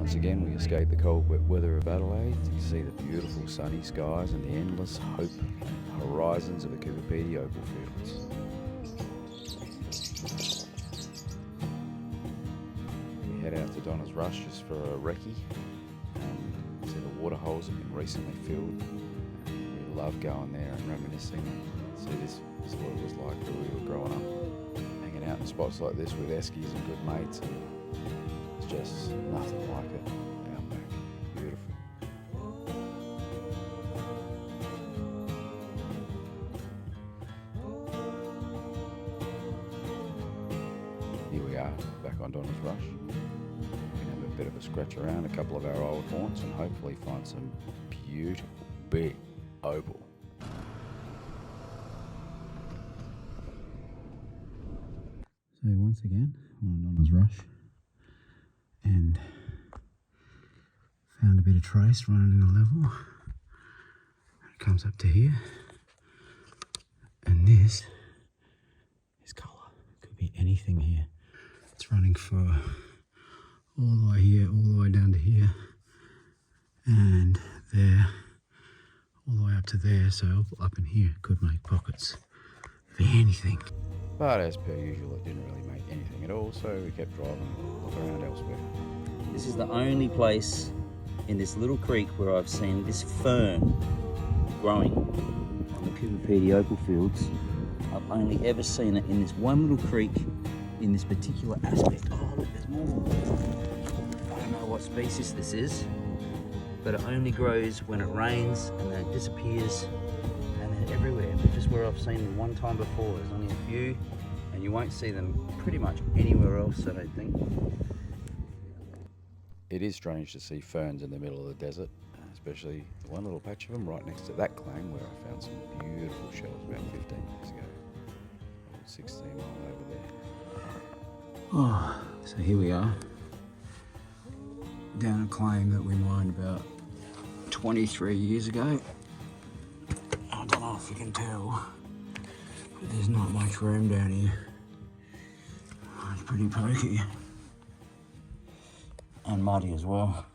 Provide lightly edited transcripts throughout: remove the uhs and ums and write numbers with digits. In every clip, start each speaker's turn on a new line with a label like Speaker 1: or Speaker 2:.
Speaker 1: Once again, we escape the cold, wet weather of Adelaide to see the beautiful sunny skies and the endless hope horizons of the Coopers Opal fields. We head out to Donna's Rush just for a recce. See the water holes have been recently filled. We love going there and reminiscing and see this is what it was like when we were growing up. Hanging out in spots like this with eskies and good mates, and it's just nothing like it out back. Beautiful. Here we are, back on Donna's Rush. We can have a bit of a scratch around a couple of our old haunts and hopefully find some beautiful big opal. So once again, we're on Donna's Rush and found a bit of trace running in a level. It comes up to here, and this is colour. It could be anything here. It's running for all the way here, all the way down to here, and there, all the way up to there. So up in here could make pockets for anything. But as per usual, it didn't really make anything at all, so we kept driving and looked around elsewhere.
Speaker 2: This is the only place in this little creek where I've seen this fern growing on the Coopers Opal fields. I've only ever seen it in this one little creek in this particular aspect. Oh, look, there's more. I don't know what species this is, but it only grows when it rains and then it disappears. Everywhere, but just where I've seen them one time before. There's only a few, and you won't see them pretty much anywhere else, I don't think.
Speaker 1: It is strange to see ferns in the middle of the desert, especially one little patch of them right next to that claim where I found some beautiful shells about 15 years ago. 16 mile over there. Oh, so here we are, down a claim that we mined about 23 years ago. I don't know if you can tell, but there's not much room down here. It's pretty pokey. And muddy as well.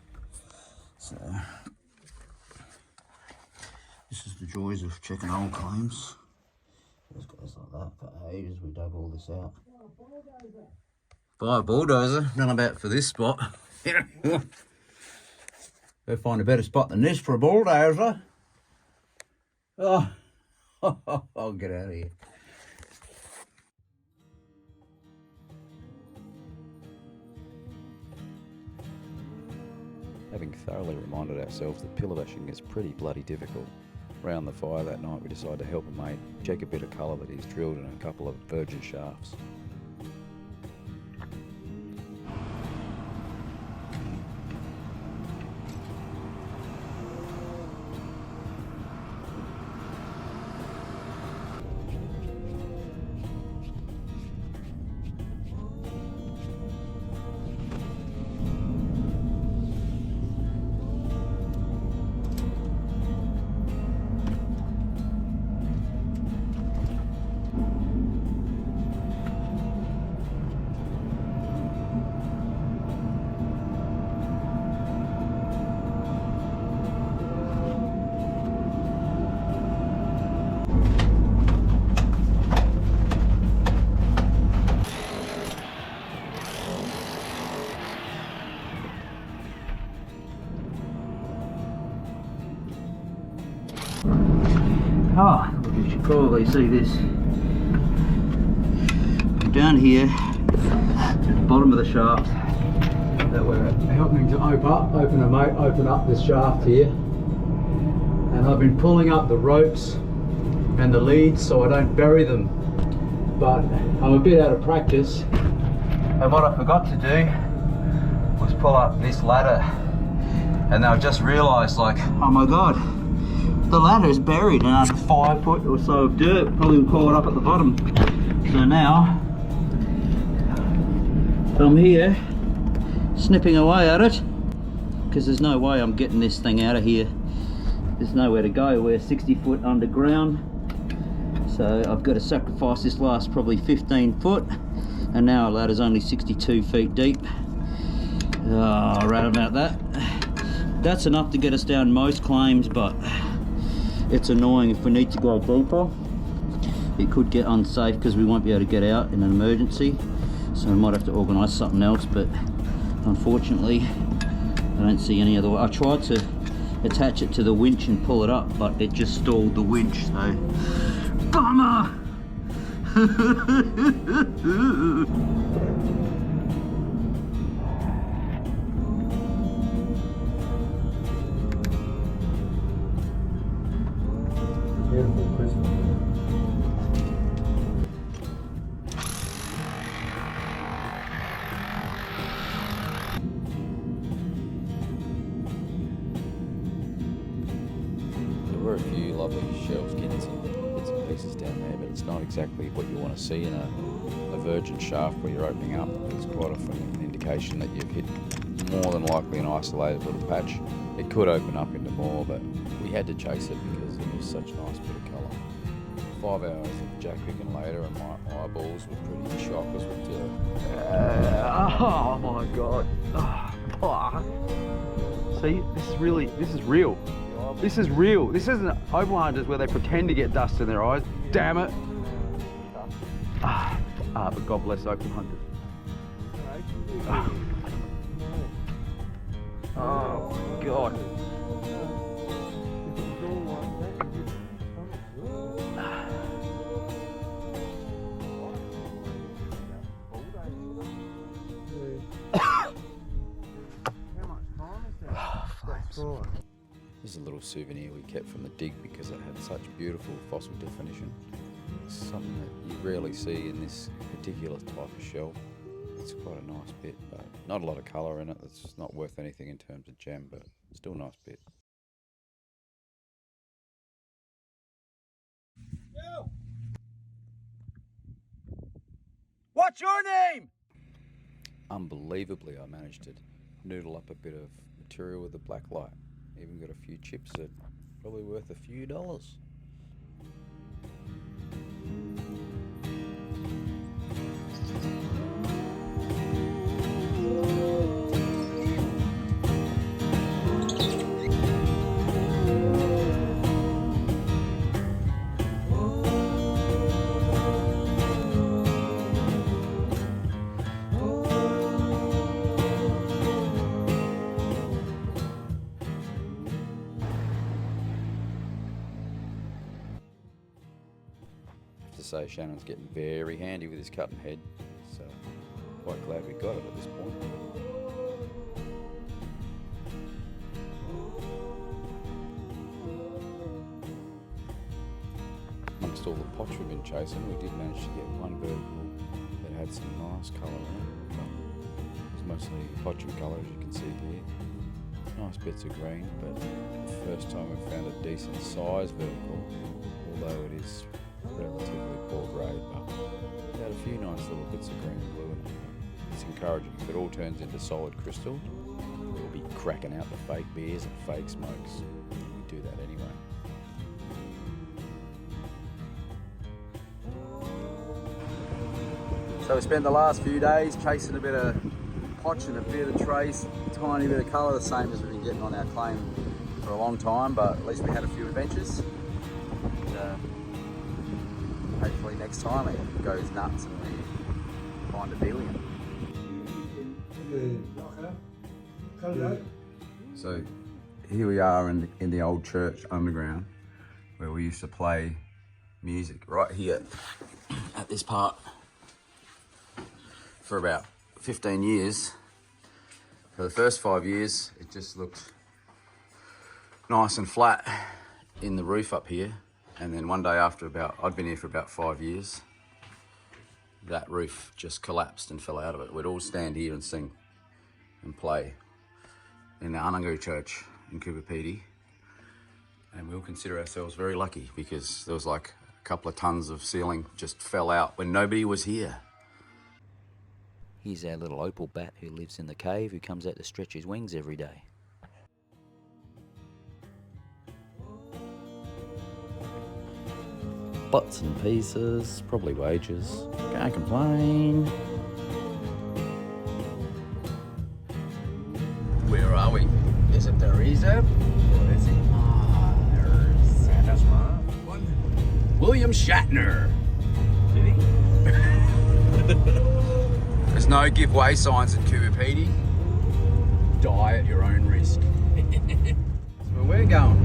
Speaker 1: So, this is the joys of checking old claims. There's guys like that for ages. We dug all this out. By a bulldozer, not about for this spot. Go find a better spot than this for a bulldozer. Oh, I'll get out of here. Having thoroughly reminded ourselves that pillarbashing is pretty bloody difficult, round the fire that night we decided to help a mate check a bit of colour that he's drilled in a couple of virgin shafts. Oh, you should probably see this. Down here, at the bottom of the shaft, that we're helping to open up this shaft here. And I've been pulling up the ropes and the leads so I don't bury them. But I'm a bit out of practice. And what I forgot to do was pull up this ladder. And I've just realised, like, oh my God, the ladder is buried in under 5 foot or so of dirt, probably caught up at the bottom. So now, I'm here, snipping away at it, because there's no way I'm getting this thing out of here. There's nowhere to go. We're 60 foot underground. So I've got to sacrifice this last probably 15 foot. And now our ladder's only 62 feet deep.
Speaker 2: Oh, right about that. That's enough to get us down most claims, but it's annoying. If we need to go deeper, it could get unsafe because we won't be able to get out in an emergency. So we might have to organise something else, but unfortunately, I don't see any other way. I tried to attach it to the winch and pull it up, but it just stalled the winch, so bummer!
Speaker 1: Beautiful Christmas.
Speaker 3: There were a few lovely shells, bits and pieces down there, but it's not exactly what you want to see in a virgin shaft where you're opening up. It's quite often an indication that you've hit more than likely an isolated little patch. It could open up into more, but we had to chase it because it was such a nice bit of colour. 5 hours of jack picking later and my eyeballs were pretty shocked as we do.
Speaker 4: Oh my god. See, this is real. This is real. This isn't Opal hunters where they pretend to get dust in their eyes. Damn it. But God bless Opal hunters. Oh my god.
Speaker 3: This is a little souvenir we kept from the dig because it had such beautiful fossil definition. It's something that you rarely see in this particular type of shell. It's quite a nice bit, but not a lot of colour in it. It's not worth anything in terms of gem, but still a nice bit.
Speaker 4: What's your name?
Speaker 3: Unbelievably, I managed to noodle up a bit of material with the black light. Even got a few chips that probably worth a few dollars. To say Shannon's getting very handy with his cutting head, so quite glad we got it at this point. Amongst all the potch we've been chasing, we did manage to get one vertical that had some nice colour in it. It was mostly potch and colour, as you can see here. Nice bits of green, but the first time we found a decent size vertical, although it is relatively poor grade, but it had a few nice little bits of green and blue in it. It's encouraging. If it all turns into solid crystal, we'll be cracking out the fake beers and fake smokes. We do that anyway.
Speaker 1: So we spent the last few days chasing a bit of potch and a bit of trace, tiny bit of colour, the same as we've been getting on our claim for a long time, but at least we had a few adventures. Hopefully next time it goes nuts and we find a billion. So here we are in the old church underground where we used to play music right here at this part for about 15 years. For the first 5 years it just looked nice and flat in the roof up here. And then one day after I'd been here for about 5 years, that roof just collapsed and fell out of it. We'd all stand here and sing and play in the Anangu church in Coopers. And we'll consider ourselves very lucky because there was like a couple of tons of ceiling just fell out when nobody was here.
Speaker 2: Here's our little opal bat who lives in the cave, who comes out to stretch his wings every day. Butts and pieces, probably wages. Can't complain.
Speaker 1: Is it the reserve?
Speaker 3: What is he?
Speaker 1: That's right. William Shatner.
Speaker 3: Did he?
Speaker 1: There's no give way signs at Cooper Pedy. Die at your own risk. That's where we're going.